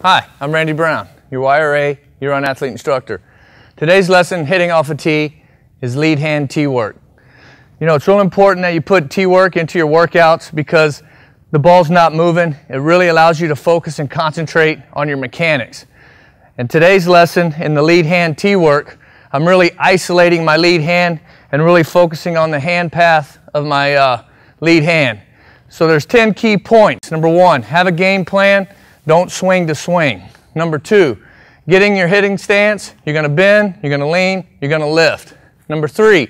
Hi, I'm Randy Brown, your YRA-Year athlete instructor. Today's lesson, hitting off a tee, is lead hand tee work. You know, it's real important that you put tee work into your workouts because the ball's not moving. It really allows you to focus and concentrate on your mechanics. In today's lesson, in the lead hand tee work, I'm really isolating my lead hand and really focusing on the hand path of my lead hand. So there's 10 key points. Number 1, have a game plan. Don't swing to swing. Number 2, get in your hitting stance. You're going to bend, you're going to lean, you're going to lift. Number 3,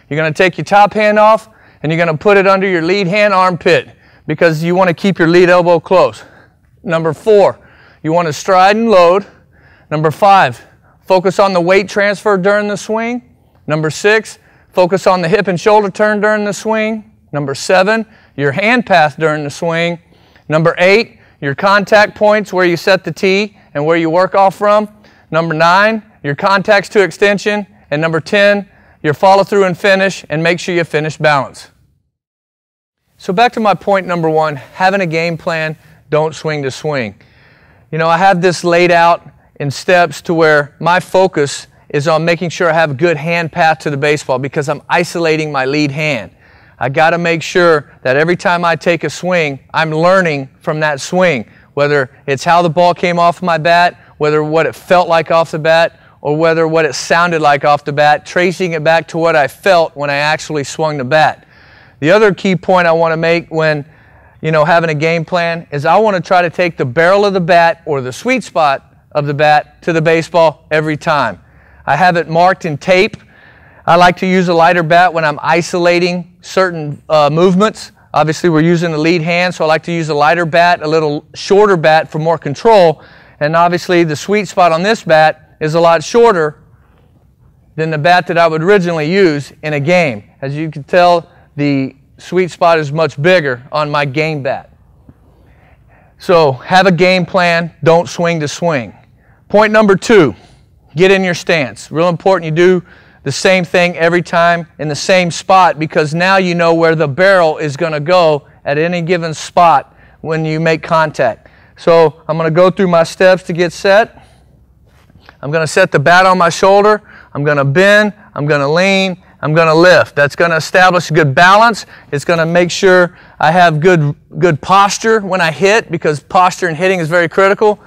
you're going to take your top hand off and you're going to put it under your lead hand armpit because you want to keep your lead elbow close. Number 4, you want to stride and load. Number 5, focus on the weight transfer during the swing. Number 6, focus on the hip and shoulder turn during the swing. Number 7, your hand path during the swing. Number 8, your contact points where you set the tee and where you work off from. Number 9, your contacts to extension. And number 10, your follow through and finish, and make sure you finish balance. So back to my point number 1, having a game plan, don't swing to swing. You know, I have this laid out in steps to where my focus is on making sure I have a good hand path to the baseball because I'm isolating my lead hand. I got to make sure that every time I take a swing, I'm learning from that swing, whether it's how the ball came off my bat, whether what it felt like off the bat, or whether what it sounded like off the bat, tracing it back to what I felt when I actually swung the bat. The other key point I want to make when, having a game plan is I want to try to take the barrel of the bat or the sweet spot of the bat to the baseball every time. I have it marked in tape. I like to use a lighter bat when I'm isolating certain movements. Obviously, we're using the lead hand, so I like to use a lighter bat, a little shorter bat for more control. And obviously, the sweet spot on this bat is a lot shorter than the bat that I would originally use in a game. As you can tell, the sweet spot is much bigger on my game bat. So have a game plan, don't swing to swing. Point number 2, get in your stance. Real important you do the same thing every time in the same spot because now you know where the barrel is going to go at any given spot when you make contact. So I'm going to go through my steps to get set. I'm going to set the bat on my shoulder. I'm going to bend. I'm going to lean. I'm going to lift. That's going to establish good balance. It's going to make sure I have good posture when I hit because posture in hitting is very critical.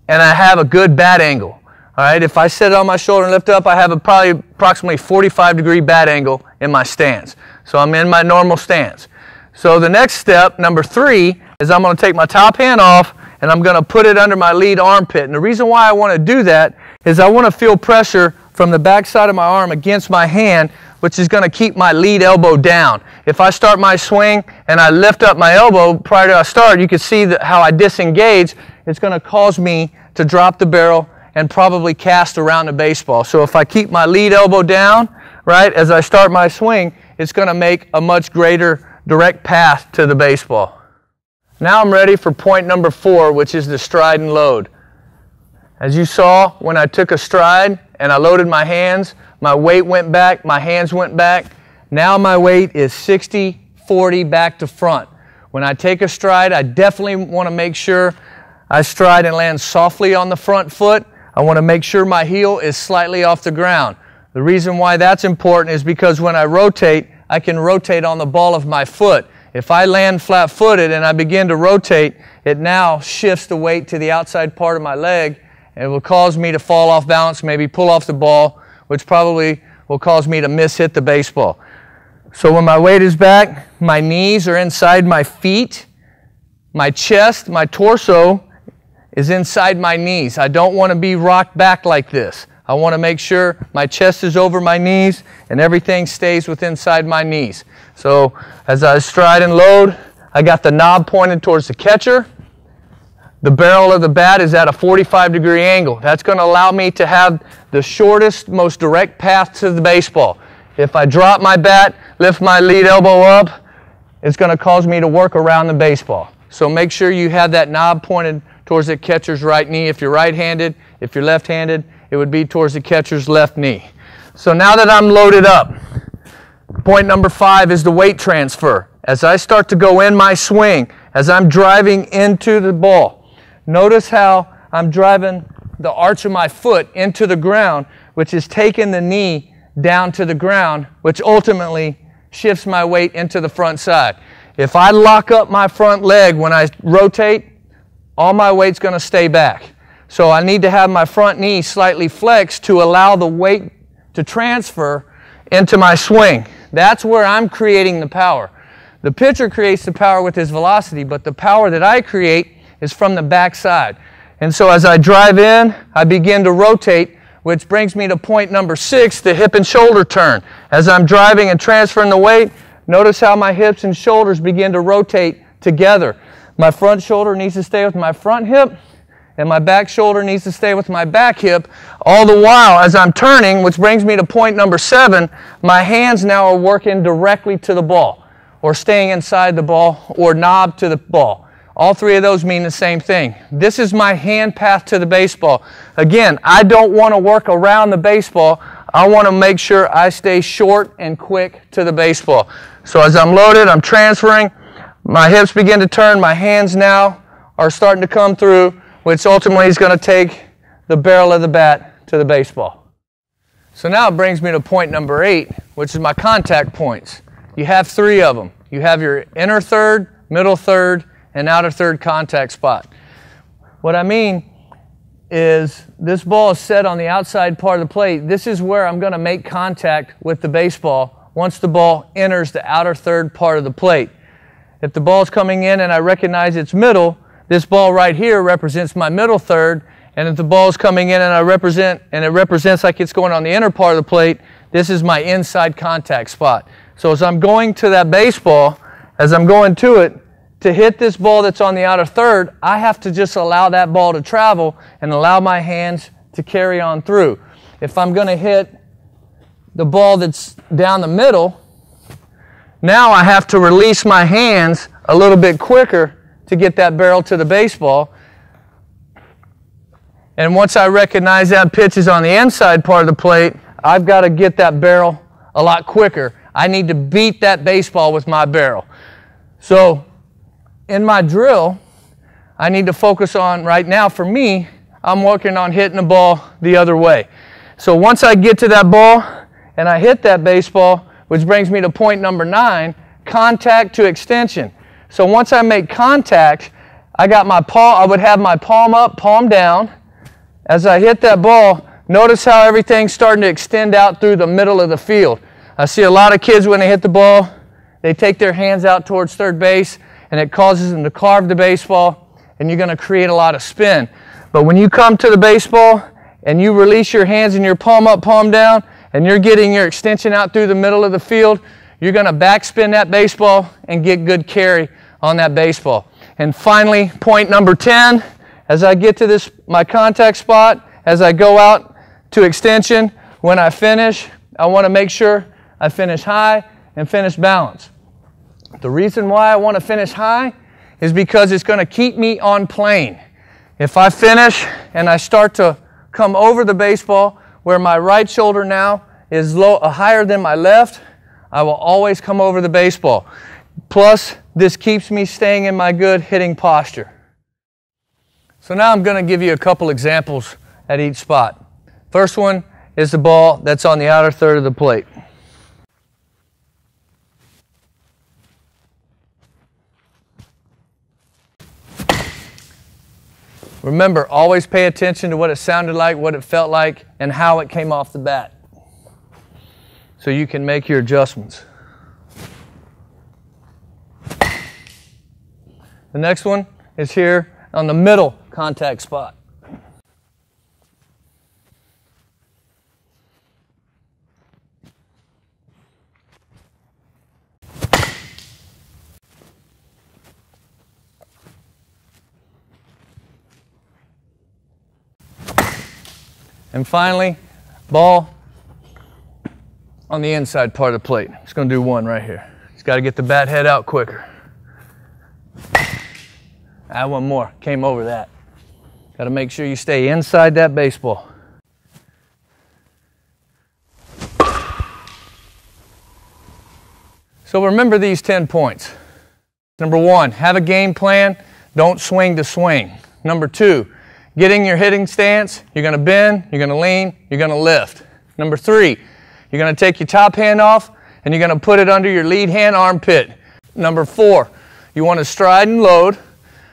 And I have a good bat angle. All right, if I set it on my shoulder and lift up, I have probably approximately 45-degree bat angle in my stance. So I'm in my normal stance. So the next step, number 3, is I'm going to take my top hand off and I'm going to put it under my lead armpit. And the reason why I want to do that is I want to feel pressure from the back side of my arm against my hand, which is going to keep my lead elbow down. If I start my swing and I lift up my elbow prior to I start, you can see how I disengage. It's going to cause me to drop the barrel and probably cast around the baseball. So if I keep my lead elbow down, right, as I start my swing, it's going to make a much greater direct path to the baseball. Now I'm ready for point number 4, which is the stride and load. As you saw, when I took a stride and I loaded my hands, my weight went back, my hands went back. Now my weight is 60-40 back to front. When I take a stride, I definitely want to make sure I stride and land softly on the front foot. I want to make sure my heel is slightly off the ground. The reason why that's important is because when I rotate, I can rotate on the ball of my foot. If I land flat-footed and I begin to rotate, it now shifts the weight to the outside part of my leg and it will cause me to fall off balance, maybe pull off the ball, which probably will cause me to miss-hit the baseball. So when my weight is back, my knees are inside my feet, my chest, my torso is inside my knees. I don't want to be rocked back like this. I want to make sure my chest is over my knees and everything stays within inside my knees. So as I stride and load, I got the knob pointed towards the catcher. The barrel of the bat is at a 45-degree angle. That's going to allow me to have the shortest, most direct path to the baseball. If I drop my bat, lift my lead elbow up, it's going to cause me to work around the baseball. So make sure you have that knob pointed towards the catcher's right knee. If you're right-handed, if you're left-handed, it would be towards the catcher's left knee. So now that I'm loaded up, point number 5 is the weight transfer. As I start to go in my swing, as I'm driving into the ball, notice how I'm driving the arch of my foot into the ground, which is taking the knee down to the ground, which ultimately shifts my weight into the front side. If I lock up my front leg when I rotate, all my weight's going to stay back. So I need to have my front knee slightly flexed to allow the weight to transfer into my swing. That's where I'm creating the power. The pitcher creates the power with his velocity, but the power that I create is from the back side. And so as I drive in, I begin to rotate, which brings me to point number 6, the hip and shoulder turn. As I'm driving and transferring the weight, notice how my hips and shoulders begin to rotate together. My front shoulder needs to stay with my front hip, and my back shoulder needs to stay with my back hip. All the while, as I'm turning, which brings me to point number 7, my hands now are working directly to the ball, or staying inside the ball, or knob to the ball. All three of those mean the same thing. This is my hand path to the baseball. Again, I don't want to work around the baseball. I want to make sure I stay short and quick to the baseball. So as I'm loaded, I'm transferring. My hips begin to turn. My hands now are starting to come through, which ultimately is going to take the barrel of the bat to the baseball. So now it brings me to point number 8, which is my contact points. You have 3 of them. You have your inner third, middle third, and outer third contact spot. What I mean is this ball is set on the outside part of the plate. This is where I'm going to make contact with the baseball once the ball enters the outer third part of the plate. If the ball's coming in and I recognize it's middle, this ball right here represents my middle third, and if the ball's coming in and it represents like it's going on the inner part of the plate, this is my inside contact spot. So as I'm going to that baseball, as I'm going to it, to hit this ball that's on the outer third, I have to just allow that ball to travel and allow my hands to carry on through. If I'm going to hit the ball that's down the middle, now I have to release my hands a little bit quicker to get that barrel to the baseball. And once I recognize that pitch is on the inside part of the plate, I've got to get that barrel a lot quicker. I need to beat that baseball with my barrel. So in my drill, I need to focus on, right now for me, I'm working on hitting the ball the other way. So once I get to that ball and I hit that baseball, which brings me to point number 9, contact to extension. So once I make contact, I would have my palm up, palm down. As I hit that ball, notice how everything's starting to extend out through the middle of the field. I see a lot of kids when they hit the ball, they take their hands out towards third base, and it causes them to carve the baseball, and you're going to create a lot of spin. But when you come to the baseball and you release your hands and your palm up, palm down, and you're getting your extension out through the middle of the field, you're going to backspin that baseball and get good carry on that baseball. And finally, point number 10, as I get to my contact spot, as I go out to extension, when I finish, I want to make sure I finish high and finish balanced. The reason why I want to finish high is because it's going to keep me on plane. If I finish and I start to come over the baseball where my right shoulder now is higher than my left, I will always come over the baseball. Plus, this keeps me staying in my good hitting posture. So now I'm going to give you a couple examples at each spot. First one is the ball that's on the outer third of the plate. Remember, always pay attention to what it sounded like, what it felt like, and how it came off the bat, so you can make your adjustments. The next one is here on the middle contact spot. And finally, ball on the inside part of the plate. It's going to do one right here. It's got to get the bat head out quicker. Add one more. Came over that. Got to make sure you stay inside that baseball. So remember these 10 points. Number 1, have a game plan. Don't swing to swing. Number 2, getting your hitting stance, you're going to bend, you're going to lean, you're going to lift. Number 3, you're going to take your top hand off and you're going to put it under your lead hand armpit. Number 4, you want to stride and load.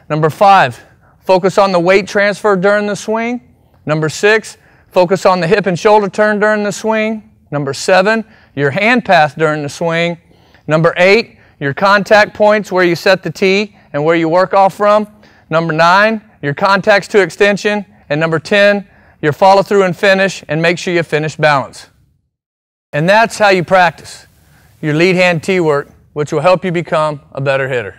Number 5, focus on the weight transfer during the swing. Number 6, focus on the hip and shoulder turn during the swing. Number 7, your hand path during the swing. Number 8, your contact points where you set the tee and where you work off from. Number 9, your contacts to extension. And number 10, your follow through and finish, and make sure you finish balance. And that's how you practice your lead hand tee work, which will help you become a better hitter.